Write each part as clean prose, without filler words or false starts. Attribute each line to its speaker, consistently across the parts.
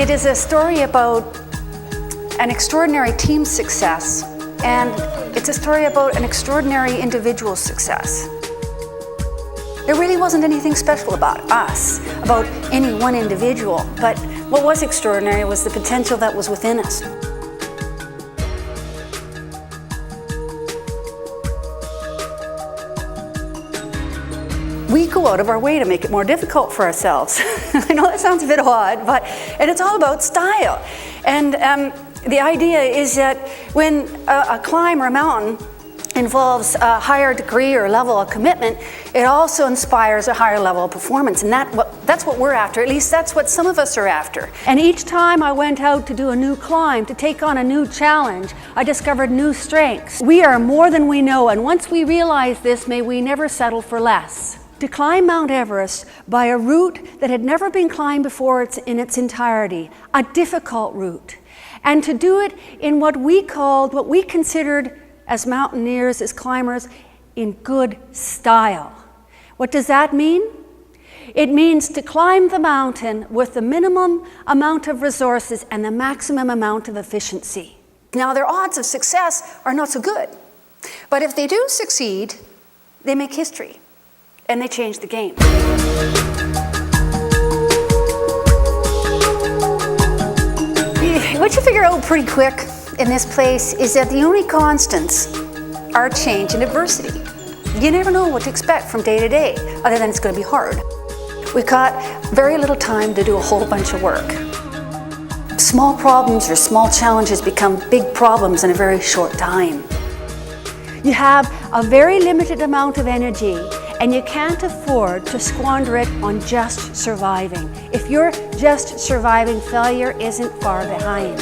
Speaker 1: It is a story about an extraordinary team success, and it's a story about an extraordinary individual success. There really wasn't anything special about us, about any one individual, but what was extraordinary was the potential that was within us. We go out of our way to make it more difficult for ourselves. I know that sounds a bit odd, and it's all about style. And the idea is that when a climb or a mountain involves a higher degree or level of commitment, it also inspires a higher level of performance. And that's what we're after. At least that's what some of us are after. And each time I went out to do a new climb, to take on a new challenge, I discovered new strengths. We are more than we know, and once we realize this, may we never settle for less. To climb Mount Everest by a route that had never been climbed before in its entirety, a difficult route, and to do it in what we considered as mountaineers, as climbers, in good style. What does that mean? It means to climb the mountain with the minimum amount of resources and the maximum amount of efficiency. Now, their odds of success are not so good, but if they do succeed, they make history. And they changed the game. What you figure out pretty quick in this place is that the only constants are change and adversity. You never know what to expect from day to day, other than it's going to be hard. We've got very little time to do a whole bunch of work. Small problems or small challenges become big problems in a very short time. You have a very limited amount of energy, and you can't afford to squander it on just surviving. If you're just surviving, failure isn't far behind.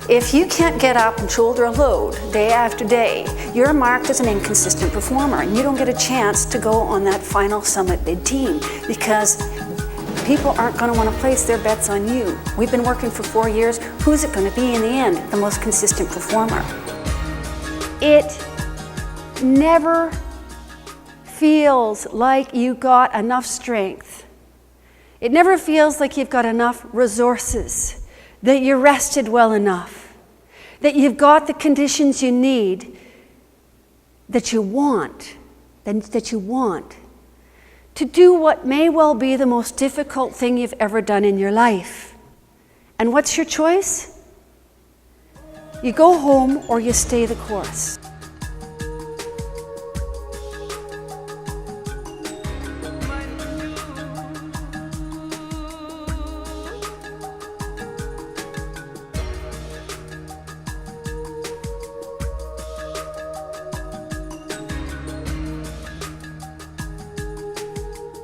Speaker 1: If you can't get up and shoulder a load day after day, you're marked as an inconsistent performer, and you don't get a chance to go on that final summit bid team because people aren't going to want to place their bets on you. We've been working for 4 years. Who's it going to be in the end? The most consistent performer. It never feels like you got enough strength. It never feels like you've got enough resources, that you're rested well enough, that you've got the conditions you need, that you want to do what may well be the most difficult thing you've ever done in your life. And what's your choice? You go home or you stay the course.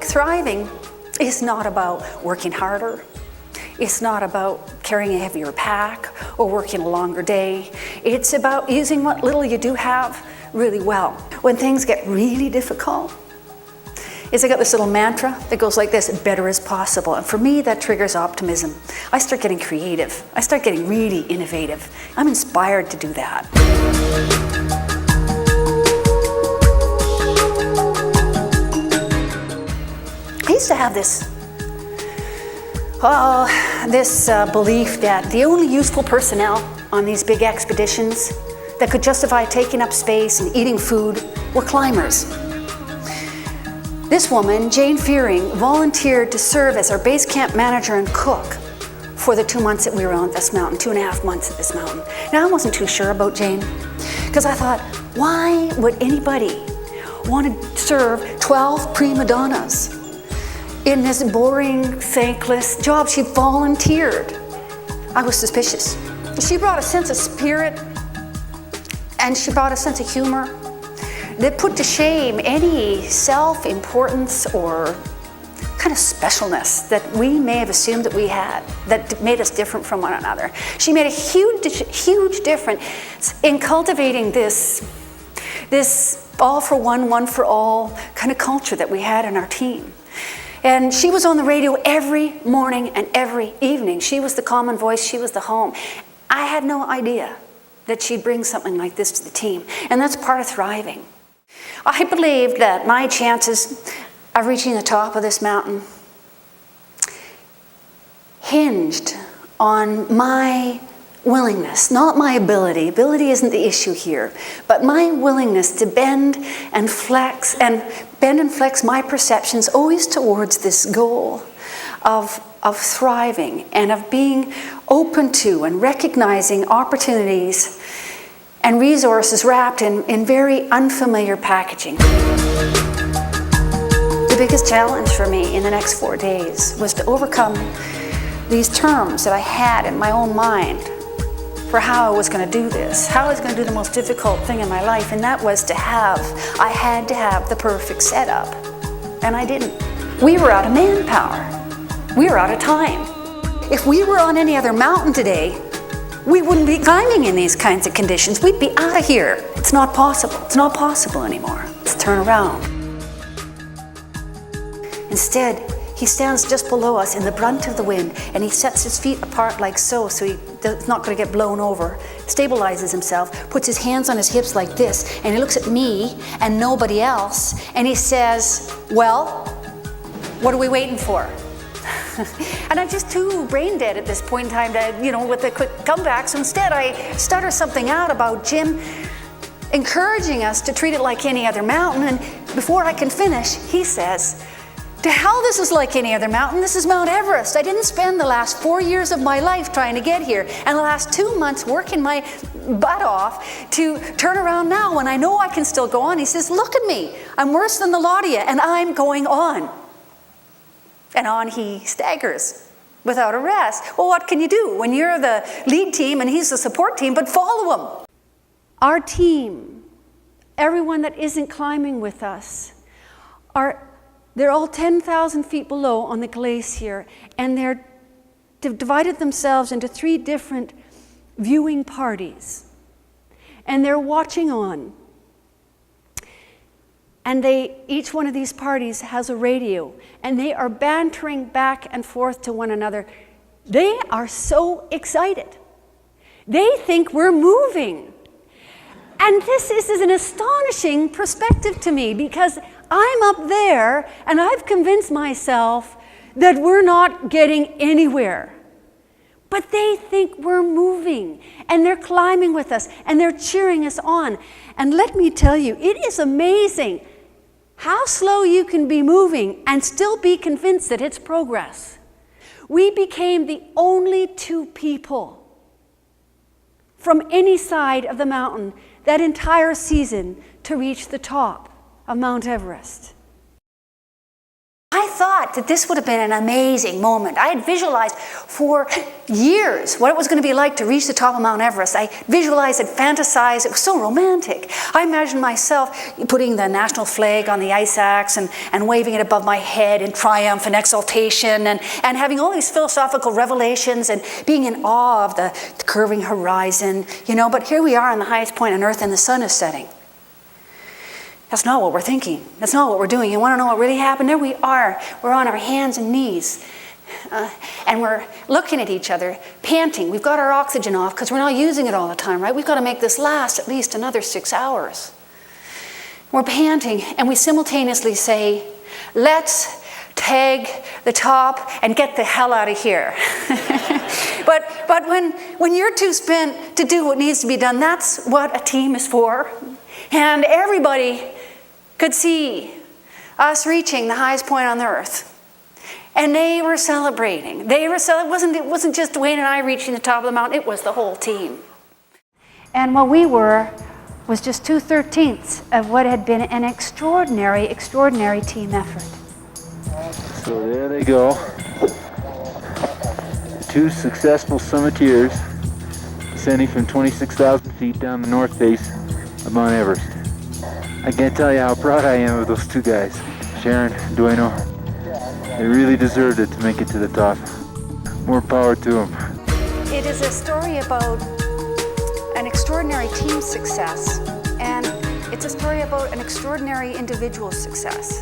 Speaker 1: Thriving is not about working harder. It's not about carrying a heavier pack or working a longer day. It's about using what little you do have really well. When things get really difficult, I got this little mantra that goes like this: better is possible. And for me, that triggers optimism. I start getting creative. I start getting really innovative. I'm inspired to do that. I used to have this belief that the only useful personnel on these big expeditions that could justify taking up space and eating food were climbers. This woman, Jane Fearing, volunteered to serve as our base camp manager and cook for the 2 months that we were on this mountain, 2.5 months at this mountain. Now, I wasn't too sure about Jane, because I thought, why would anybody want to serve 12 prima donnas in this boring, thankless job? She volunteered. I was suspicious. She brought a sense of spirit, and she brought a sense of humor that put to shame any self-importance or kind of specialness that we may have assumed that we had, that made us different from one another. She made a huge difference in cultivating this all for one for all kind of culture that we had in our team. And she was on the radio every morning and every evening. She was the common voice, she was the home. I had no idea that she'd bring something like this to the team. And that's part of thriving. I believed that my chances of reaching the top of this mountain hinged on my willingness, not my ability. Ability isn't the issue here, but my willingness to bend and flex my perceptions always towards this goal of thriving and of being open to and recognizing opportunities and resources wrapped in very unfamiliar packaging. The biggest challenge for me in the next 4 days was to overcome these terms that I had in my own mind for how I was going to do this, how I was going to do the most difficult thing in my life, and that was I had to have the perfect setup, and I didn't. We were out of manpower. We were out of time. If we were on any other mountain today, we wouldn't be climbing in these kinds of conditions. We'd be out of here. It's not possible. It's not possible anymore. Let's turn around. Instead, he stands just below us in the brunt of the wind, and he sets his feet apart like so he's not going to get blown over, stabilizes himself, puts his hands on his hips like this, and he looks at me and nobody else, and he says, well, what are we waiting for? And I'm just too brain dead at this point in time to, with a quick comeback. So instead, I stutter something out about Jim encouraging us to treat it like any other mountain. And before I can finish, he says, to hell, this is like any other mountain. This is Mount Everest. I didn't spend the last 4 years of my life trying to get here, and the last 2 months working my butt off to turn around now when I know I can still go on. He says, look at me. I'm worse than the lot of you, and I'm going on. And on he staggers without a rest. Well, what can you do when you're the lead team and he's the support team, but follow him? Our team, everyone that isn't climbing with us, they're all 10,000 feet below on the glacier, and they've divided themselves into 3 different viewing parties. And they're watching on. And each one of these parties has a radio, and they are bantering back and forth to one another. They are so excited. They think we're moving. And this is an astonishing perspective to me, because I'm up there and I've convinced myself that we're not getting anywhere. But they think we're moving, and they're climbing with us, and they're cheering us on. And let me tell you, it is amazing how slow you can be moving and still be convinced that it's progress. We became the only 2 people from any side of the mountain that entire season to reach the top of Mount Everest. I thought that this would have been an amazing moment. I had visualized for years what it was going to be like to reach the top of Mount Everest. I visualized and fantasized. It was so romantic. I imagined myself putting the national flag on the ice axe and waving it above my head in triumph and exultation, and having all these philosophical revelations and being in awe of the curving horizon. But here we are on the highest point on Earth, and the sun is setting. That's not what we're thinking. That's not what we're doing. You want to know what really happened? There we are. We're on our hands and knees. And we're looking at each other, panting. We've got our oxygen off because we're not using it all the time, right? We've got to make this last at least another 6 hours. We're panting, and we simultaneously say, let's tag the top and get the hell out of here. But when you're too spent to do what needs to be done, that's what a team is for. And everybody could see us reaching the highest point on the earth. And they were celebrating. It wasn't just Dwayne and I reaching the top of the mountain, it was the whole team. And what we were was just 2/13 of what had been an extraordinary, extraordinary team effort.
Speaker 2: So there they go. 2 successful summiteers descending from 26,000 feet down the north face of Mount Everest. I can't tell you how proud I am of those 2 guys, Sharon and Dwayne. They really deserved it to make it to the top. More power to them.
Speaker 1: It is a story about an extraordinary team success, and it's a story about an extraordinary individual success.